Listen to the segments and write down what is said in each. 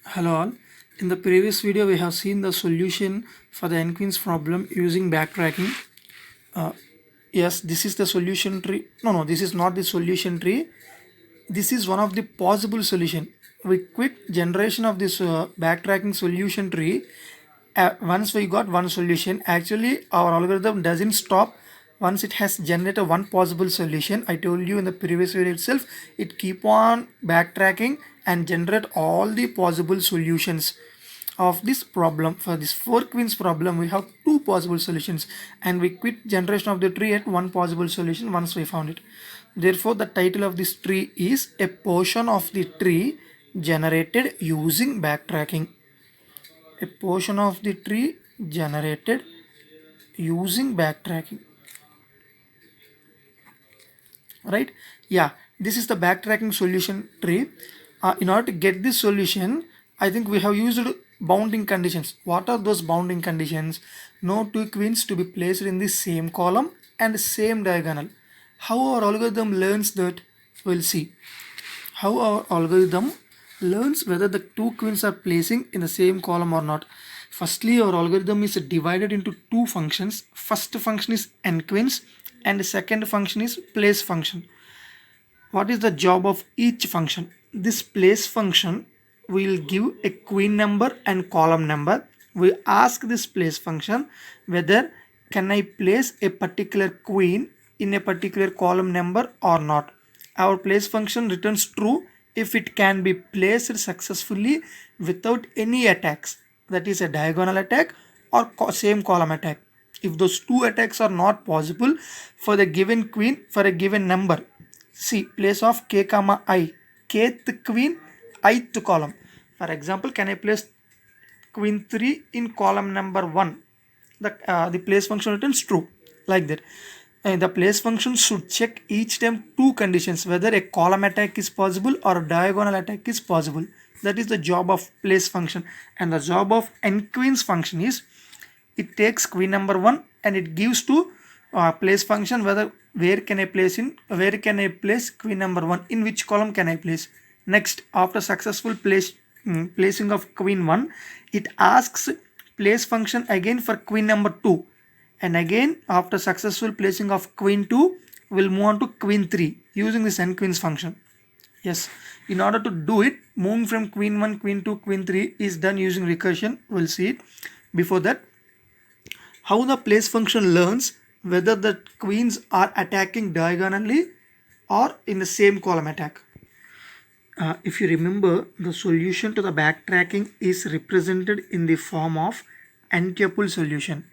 Hello all. In the previous video we have seen the solution for the n-queens problem using backtracking. Yes, this is the solution tree. No, this is not the solution tree. This is one of the possible solution. We quit generation of this backtracking solution tree. Once we got one solution, actually our algorithm doesn't stop once it has generated one possible solution. I told you in the previous video itself, it keep on backtracking and generate all the possible solutions of this problem. For this 4 queens problem, we have two possible solutions and we quit generation of the tree at one possible solution once we found it. Therefore, the title of this tree is a portion of the tree generated using backtracking. A portion of the tree generated using backtracking. Right? Yeah, this is the backtracking solution tree. In order to get this solution, I think we have used bounding conditions. What are those bounding conditions? No two queens to be placed in the same column and same diagonal. How our algorithm learns that? We'll see. How our algorithm learns whether the two queens are placing in the same column or not. Firstly, our algorithm is divided into two functions. First function is n-queens and the second function is place function. What is the job of each function? This place function will give a queen number and column number. We ask this place function whether can I place a particular queen in a particular column number or not. Our place function returns true if it can be placed successfully without any attacks, that is a diagonal attack or same column attack. If those two attacks are not possible for the given queen for a given number, see place of k comma I, kth queen, ith column. For example, can I place queen 3 in column number 1? The place function returns true, like that. And the place function should check each time two conditions, whether a column attack is possible or a diagonal attack is possible. That is the job of place function. And the job of n-queens function is it takes queen number 1 and it gives to place function whether where can I place queen number 1, in which column can I place. Next, after successful placing of queen 1, it asks place function again for queen number 2, and again after successful placing of queen 2 we'll move on to queen 3 using this n-queens function. Yes, in order to do it, moving from queen 1, queen 2, queen 3 is done using recursion. We'll see it. Before that, how the place function learns whether the queens are attacking diagonally or in the same column attack. If you remember, the solution to the backtracking is represented in the form of n-tuple solution.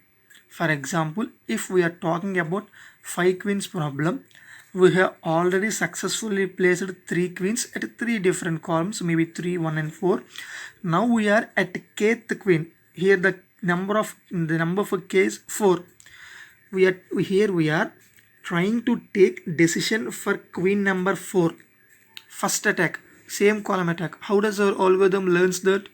For example, if we are talking about 5 queens problem, we have already successfully placed 3 queens at 3 different columns, maybe 3, 1 and 4. Now we are at kth queen. Here the number for k is 4. We are trying to take decision for queen number 4. First attack, same column attack. How does our algorithm learns that?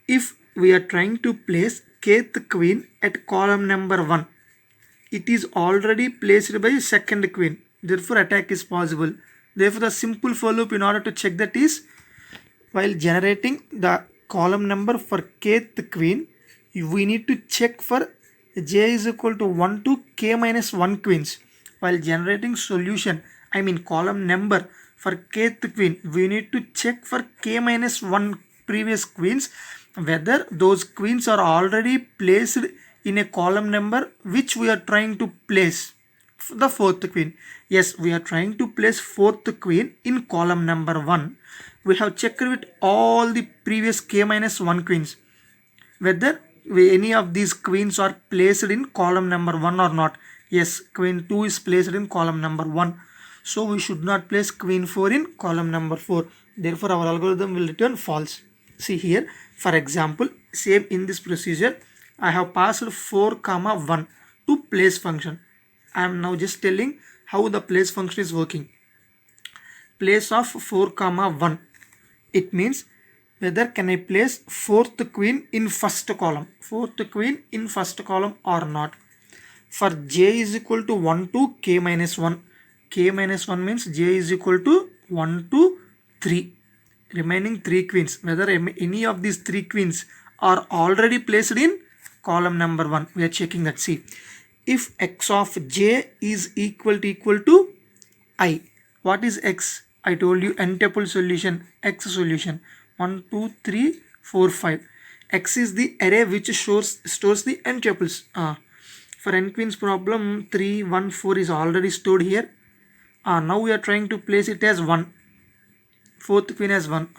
If we are trying to place kth queen at column number 1, it is already placed by second queen. Therefore, attack is possible. Therefore, the simple for loop in order to check that is, while generating the column number for kth queen, we need to check for j is equal to 1 to k minus 1 queens. While generating solution, column number for kth queen, we need to check for k minus 1 previous queens whether those queens are already placed in a column number which we are trying to place the fourth queen. Yes, we are trying to place fourth queen in column number 1. We have checked with all the previous k minus 1 queens whether any of these queens are placed in column number 1 or not. Yes, queen 2 is placed in column number 1. So we should not place queen 4 in column number 4. Therefore, our algorithm will return false. See here, for example, same in this procedure, I have passed 4 comma 1 to place function. I am now just telling how the place function is working. Place of 4 comma 1. It means whether can I place fourth queen in first column. Fourth queen in first column or not. For j is equal to 1 to k minus 1. K minus 1 means j is equal to 1 to 3. remaining 3 queens, whether any of these 3 queens are already placed in column number 1. We are checking that. See, if x of j is equal to I. What is x? I told you n tuple solution, x solution 1, 2, 3, 4, 5. X is the array which stores the n tuples. For n queens problem, 3, 1, 4 is already stored here. Now we are trying to place it as 1. Fourth queen as 1.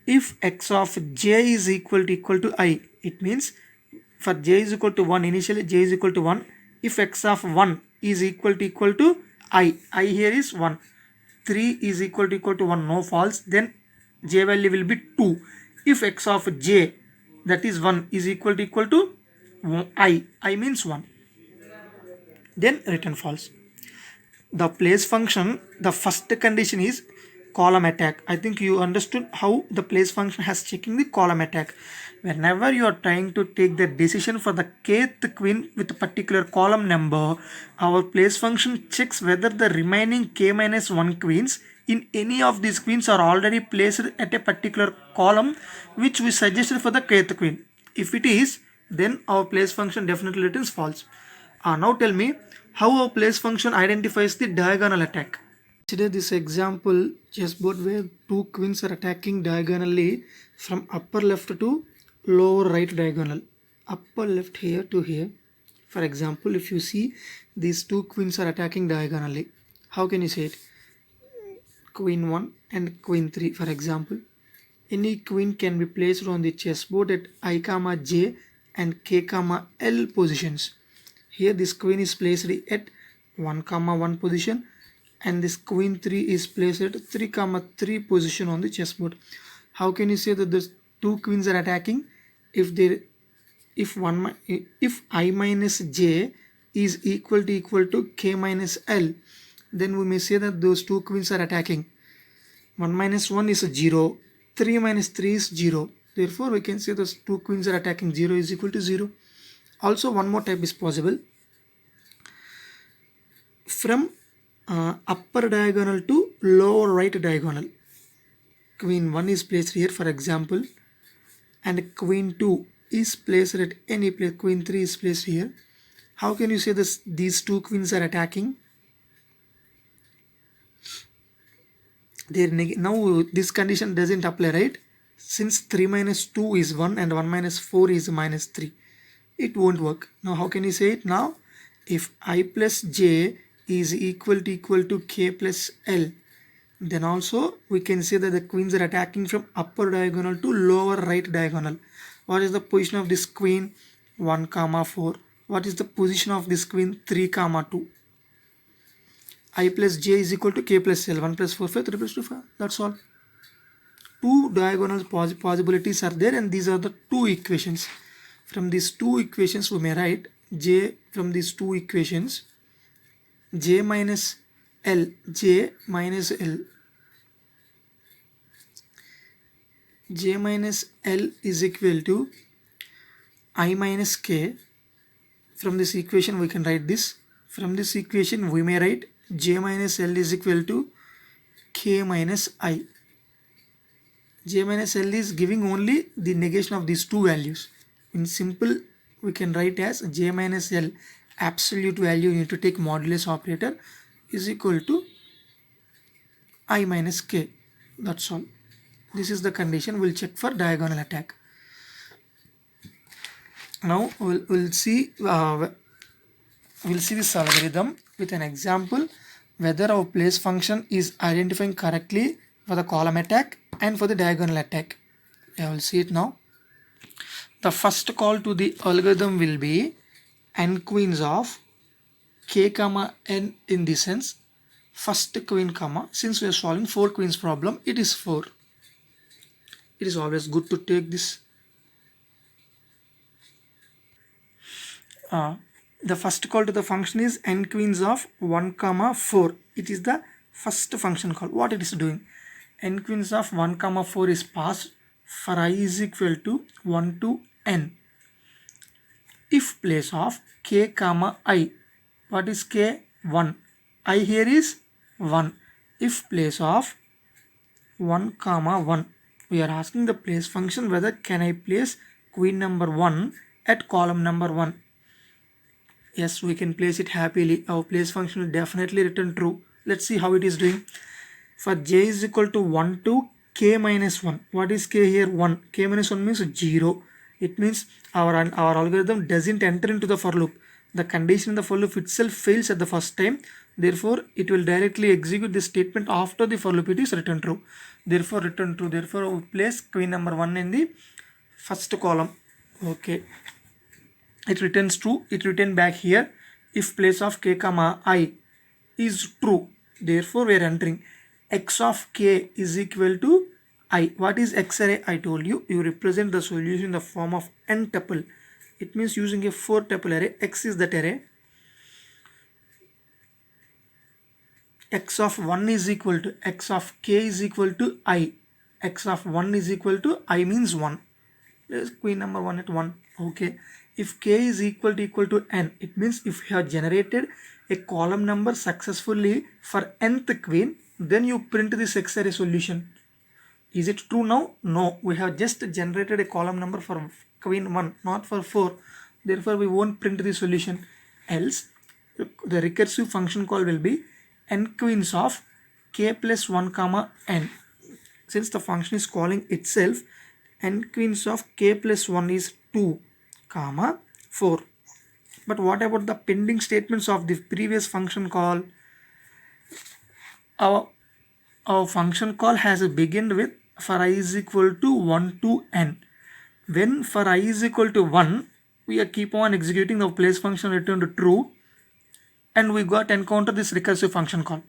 If x of j is equal to I, it means for j is equal to 1, initially j is equal to 1. If x of 1 is equal to I here is 1. 3 is equal to 1, no false, then j value will be 2. If x of j, that is 1, is equal to I means 1, then return false. The place function, the first condition is column attack. I think you understood how the place function has checking the column attack. Whenever you are trying to take the decision for the kth queen with a particular column number, our place function checks whether the remaining k minus 1 queens in any of these queens are already placed at a particular column which we suggested for the kth queen. If it is, then our place function definitely returns false. Now tell me how our place function identifies the diagonal attack. Consider this example chessboard where 2 queens are attacking diagonally from upper left to lower right diagonal. Upper left here to here. For example, if you see these 2 queens are attacking diagonally, how can you say it? Queen 1 and queen 3, for example. Any queen can be placed on the chessboard at I, j and k, l positions. Here this queen is placed at 1, 1 position, and this queen 3 is placed at 3, 3 position on the chessboard. How can you say that the 2 queens are attacking? If I minus j is equal to k minus l, then we may say that those 2 queens are attacking. 1 minus 1 is 0, 3 minus 3 is 0. Therefore, we can say those 2 queens are attacking. 0 is equal to 0. Also, one more type is possible. From upper diagonal to lower right diagonal. Queen 1 is placed here, for example, and queen 2 is placed at any place. Queen 3 is placed here. How can you say this? These 2 queens are attacking. Now this condition doesn't apply, right? Since 3 minus 2 is 1 and 1 minus 4 is minus 3, it won't work. Now how can you say it? Now if I plus j is equal to k plus l, then also we can say that the queens are attacking from upper diagonal to lower right diagonal. What is the position of this queen? 1, 4. What is the position of this queen? 3, 2. I plus j is equal to k plus l. 1 plus 4, 5, 3 plus 2, 5. That's all. 2 diagonal possibilities are there, and these are the 2 equations. From these 2 equations we may write j, from these 2 equations, j minus l is equal to I minus k. From this equation we can write this. From this equation we may write j minus l is equal to k minus I. J minus l is giving only the negation of these 2 values. In simple, we can write as j minus l, absolute value, you need to take modulus operator, is equal to I minus k. That's all. This is the condition. We'll check for diagonal attack. Now we'll see this algorithm with an example whether our place function is identifying correctly for the column attack and for the diagonal attack. I will see it now. The first call to the algorithm will be n queens of k, n in the sense first queen, since we are solving 4 queens problem, it is 4. It is always good to take this. The first call to the function is n queens of 1, 4. It is the first function call. What it is doing? N queens of 1, 4 is passed for I is equal to 1 to n. If place of k, I, what is k? 1. I here is 1. If place of 1, 1, We are asking the place function whether can I place queen number 1 at column number 1. Yes, we can place it happily. Our place function will definitely return true. Let's see how it is doing. For j is equal to 1 to k minus 1. What is k here? 1. K minus 1 means 0. It means our algorithm doesn't enter into the for loop. The condition in the for loop itself fails at the first time. Therefore, it will directly execute this statement after the for loop. It is return true. Therefore, return true. Therefore, we place queen number 1 in the first column. Okay. It returns true. It return back here if place of k comma I is true. Therefore, we are entering x of k is equal to I. What is x array? I told you. You represent the solution in the form of n tuple. It means using a 4 tuple array. X is that array. X of 1 is equal to x of k is equal to I. X of 1 is equal to I means 1. There is queen number 1 at 1. Okay. If k is equal to n, it means if you have generated a column number successfully for nth queen, then you print this X array solution. Is it true now? No. We have just generated a column number for queen 1, not for 4. Therefore, we won't print the solution. Else, the recursive function call will be n queens of k plus 1 comma n. Since the function is calling itself, n queens of k plus 1 is 2 comma 4. But what about the pending statements of the previous function call? Our function call has begun with for I is equal to 1 to n. When for I is equal to 1, we keep on executing the place function returned true, and we got encounter this recursive function call.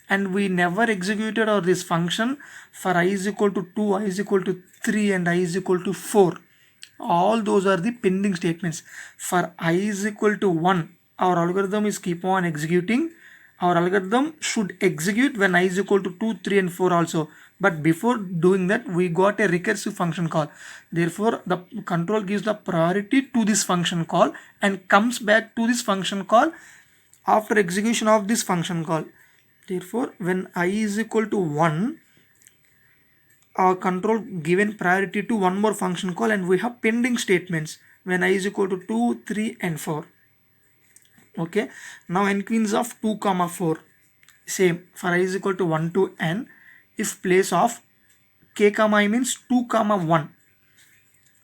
And we never executed or this function for I is equal to 2, I is equal to 3, and I is equal to 4. All those are the pending statements. For I is equal to 1, our algorithm is keep on executing. Our algorithm should execute when I is equal to 2, 3 and 4 also. But before doing that, we got a recursive function call. Therefore, the control gives the priority to this function call and comes back to this function call after execution of this function call. Therefore, when I is equal to 1, our control given priority to one more function call, and we have pending statements when I is equal to 2, 3 and 4. Okay, now n queens of 2 comma 4, same for I is equal to 1 to n. If place of k comma I means 2 comma 1,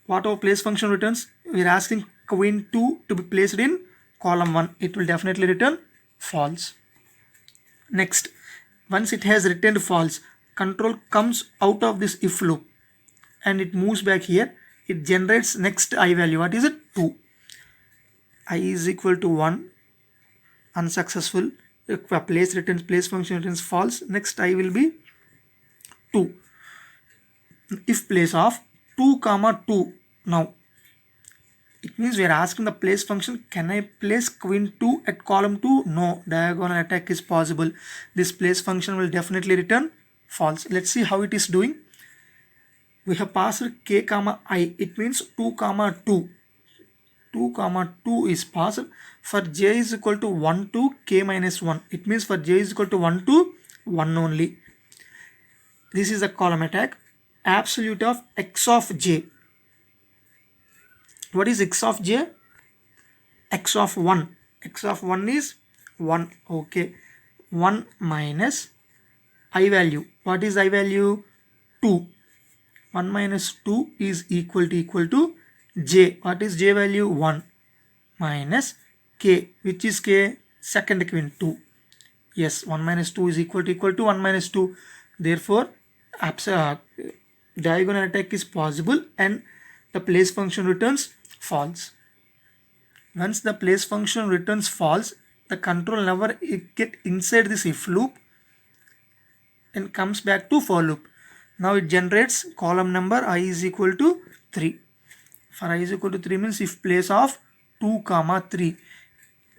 what our place function returns? We are asking queen 2 to be placed in column 1. It will definitely return false. Next, once it has returned false, control comes out of this if loop and it moves back here. It generates next I value. What is it? 2. I is equal to 1. Unsuccessful. If a place function returns false, next I will be 2. If place of 2 comma 2, now it means we are asking the place function, can I place queen 2 at column 2? No, diagonal attack is possible. This place function will definitely return false. Let's see how it is doing. We have passed k comma I. It means 2 comma 2. 2 comma 2 is passed. For j is equal to 1 to k minus 1. It means for j is equal to 1 to 1 only. This is a column attack. Absolute of x of j. What is x of j? X of 1. X of 1 is 1. Okay. 1 minus I value. What is I value? 2. 1 minus 2 is equal to j. What is j value? 1 minus k. Which is k? Second queen 2. Yes, 1 minus 2 is equal to 1 minus 2. Therefore, diagonal attack is possible and the place function returns false. Once the place function returns false, the control never get inside this if loop and comes back to for loop. Now it generates column number I is equal to 3. For I is equal to 3 means if place of 2 comma 3.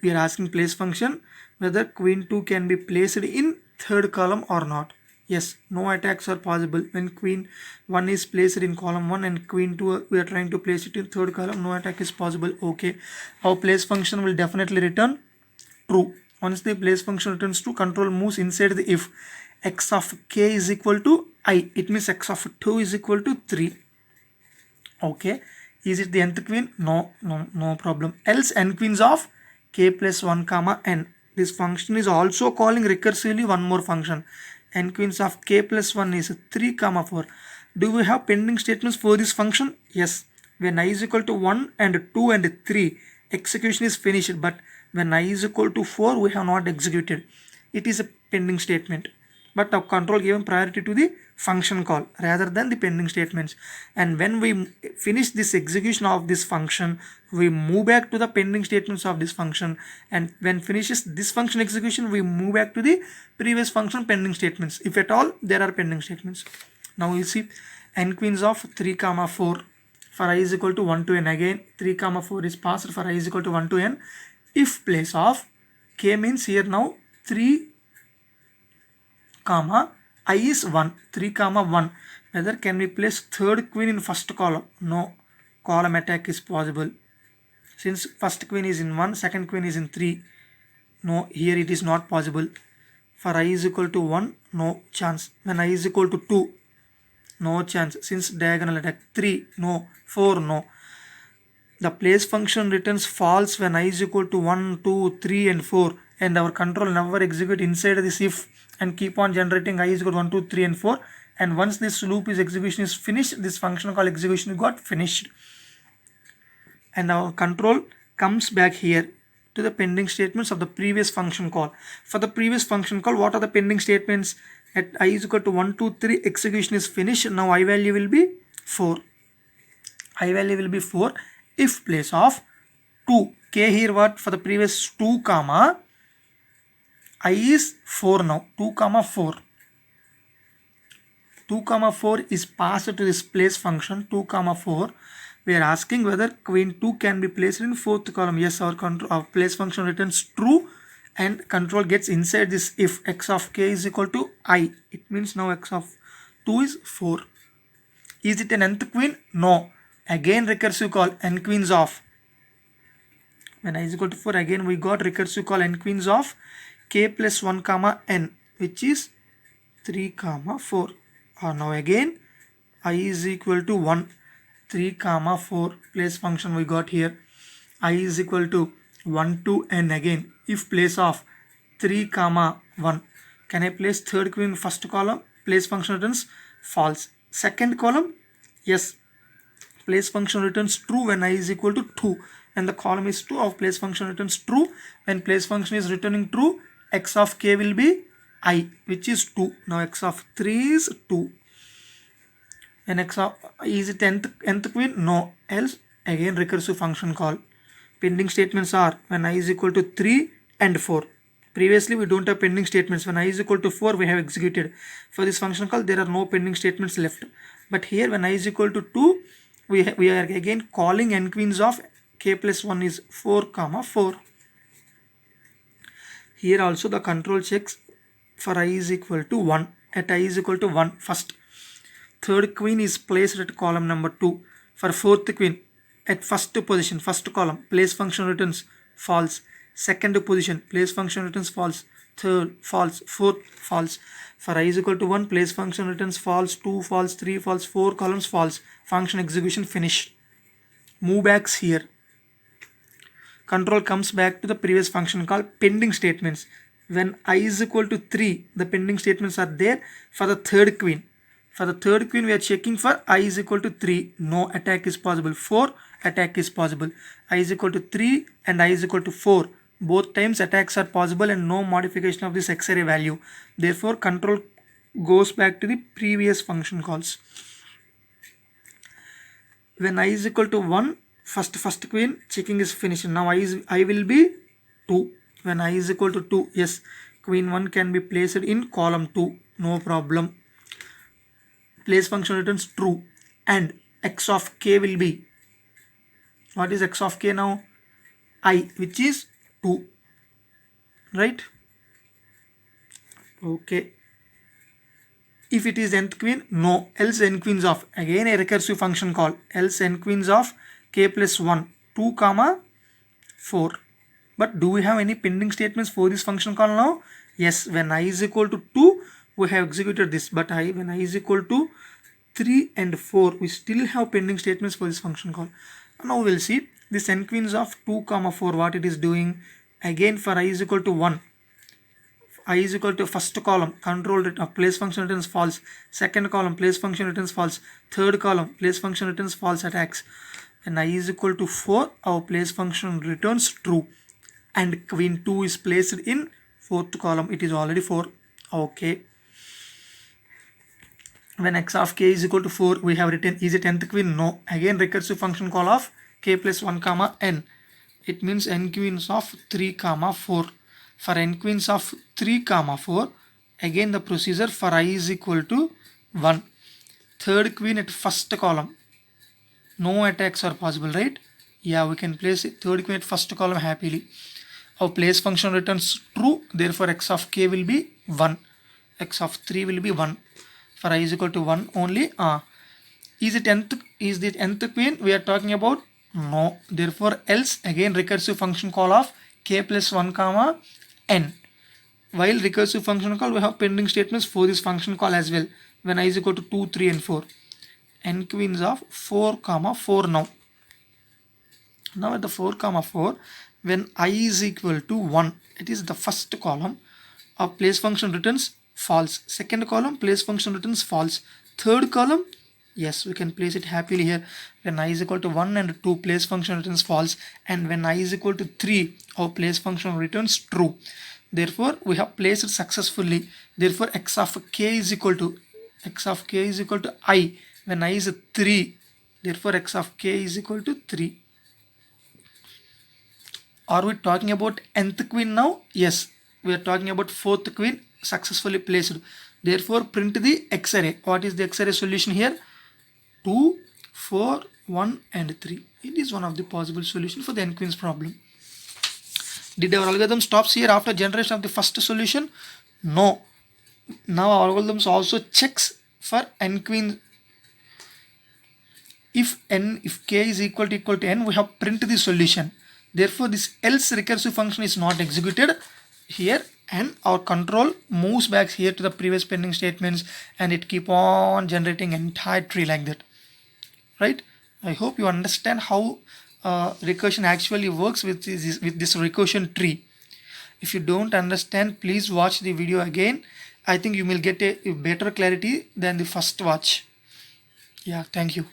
We are asking place function whether queen 2 can be placed in third column or not. Yes, no attacks are possible. When queen 1 is placed in column 1 and queen 2 we are trying to place it in third column, no attack is possible. Okay, our place function will definitely return true. Once the place function returns true, control moves inside the if. X of k is equal to I. It means x of 2 is equal to 3. Okay. Is it the nth queen? No problem. Else n queens of k plus 1 comma n. This function is also calling recursively one more function. N queens of k plus 1 is 3 comma 4. Do we have pending statements for this function? Yes. When I is equal to 1 and 2 and 3, execution is finished. But when I is equal to 4, we have not executed. It is a pending statement. But our control given priority to the function call rather than the pending statements. And when we finish this execution of this function, we move back to the pending statements of this function. And when finishes this function execution, we move back to the previous function pending statements. If at all there are pending statements. Now you see n queens of 3 comma 4 for I is equal to 1 to n. Again 3 comma 4 is passed for I is equal to 1 to n. If place of k means here now 3 comma I is 1, 3 comma 1. Whether can we place third queen in first column? No. Column attack is possible. Since first queen is in 1, second queen is in 3. No, here it is not possible. For I is equal to 1, no chance. When I is equal to 2, no chance. Since diagonal attack 3, no. 4, no. The place function returns false when I is equal to 1, 2, 3 and 4. And our control never execute inside this if and keep on generating I is equal to 1, 2, 3 and 4. And once this loop is execution is finished, this function called execution got finished. And our control comes back here to the pending statements of the previous function call. For the previous function call, what are the pending statements? At I is equal to 1, 2, 3, execution is finished. Now I value will be 4. I value will be 4 if place of 2. K here what? For the previous 2 comma I is 4 now. 2 comma 4. 2 comma 4 is passed to this place function 2 comma 4. We are asking whether queen 2 can be placed in fourth column. Yes, our place function returns true and control gets inside this if x of k is equal to I. It means now x of 2 is 4. Is it an nth queen? No. Again recursive call n queens of. When I is equal to 4, again we got recursive call n queens of k plus 1 comma n, which is 3 comma 4. Now again I is equal to 1, 3 comma 4 place function we got here. I is equal to 1 to n again. If place of 3 comma 1, can I place third queen in first column? Place function returns false. Second column, yes. Place function returns true when I is equal to 2 and the column is 2 of place function returns true. When place function is returning true, x of k will be I, which is 2. Now x of 3 is 2. And x of is it nth queen? No. Else again recursive function call. Pending statements are when I is equal to 3 and 4. Previously we don't have pending statements. When I is equal to 4 we have executed. For this function call there are no pending statements left. But here when I is equal to 2 we are again calling n queens of k plus 1 is 4 comma 4. Here also the control checks for I is equal to 1. At I is equal to 1 first. Third queen is placed at column number 2. For fourth queen at first position, first column, place function returns false. Second position, place function returns false. Third false, fourth false. For I is equal to 1, place function returns false, 2 false, 3 false, 4 columns false. Function execution finished. Move backs here. Control comes back to the previous function called pending statements. When I is equal to 3, the pending statements are there for the third queen. For the third queen, we are checking for I is equal to 3. No attack is possible. 4 attack is possible. I is equal to 3 and I is equal to 4. Both times attacks are possible and no modification of this x-array value. Therefore, control goes back to the previous function calls. When I is equal to 1, first queen checking is finished. Now I will be 2. When I is equal to 2, yes, queen 1 can be placed in column 2. No problem. Place function returns true and x of k will be, what is x of k now? I, which is 2, right? Okay. If it is nth queen, no. Else n queens of, again a recursive function call, else n queens of k plus 1, 2 comma 4. But do we have any pending statements for this function call now? Yes, when I is equal to 2, we have executed this, but when I is equal to 3 and 4, we still have pending statements for this function call. Now we'll see this n queens of 2 comma 4 what it is doing. Again, for I is equal to 1, I is equal to first column control place function returns false, second column place function returns false, third column place function returns false at x. When I is equal to 4, our place function returns true, and queen 2 is placed in fourth column. It is already 4. Okay. When x of k is equal to 4, we have written is it nth queen? No. Again recursive function call of k plus 1 comma n. It means n queens of 3 comma 4. For n queens of 3 comma 4, again the procedure for I is equal to 1. Third queen at first column. No attacks are possible, right? Yeah, we can place it third queen at first column happily. Our place function returns true, therefore x of k will be 1. X of 3 will be 1. For I is equal to 1 only. Is it the nth queen we are talking about? No. Therefore else, again recursive function call of k plus 1 comma n. While recursive function call, we have pending statements for this function call as well. When I is equal to 2, 3 and 4. N queens of 4 comma 4 now. Now at the 4 comma 4, when I is equal to 1, it is the first column. Our place function returns false. Second column, place function returns false. Third column, yes, we can place it happily here. When I is equal to 1 and 2, place function returns false. And when I is equal to 3, our place function returns true. Therefore, we have placed it successfully. Therefore, x of k is equal to I. When I is 3, therefore x of k is equal to 3. Are we talking about nth queen now? Yes, we are talking about fourth queen successfully placed. Therefore, print the X array. What is the X array solution here? 2, 4, 1 and 3. It is one of the possible solutions for the n queens problem. Did our algorithm stops here after generation of the first solution? No. Now our algorithm also checks for n queen. If k is equal to n, we have print the solution. Therefore, this else recursive function is not executed here, and our control moves back here to the previous pending statements, and it keep on generating entire tree like that. Right? I hope you understand how recursion actually works with this recursion tree. If you don't understand, please watch the video again. I think you will get a better clarity than the first watch. Yeah, thank you.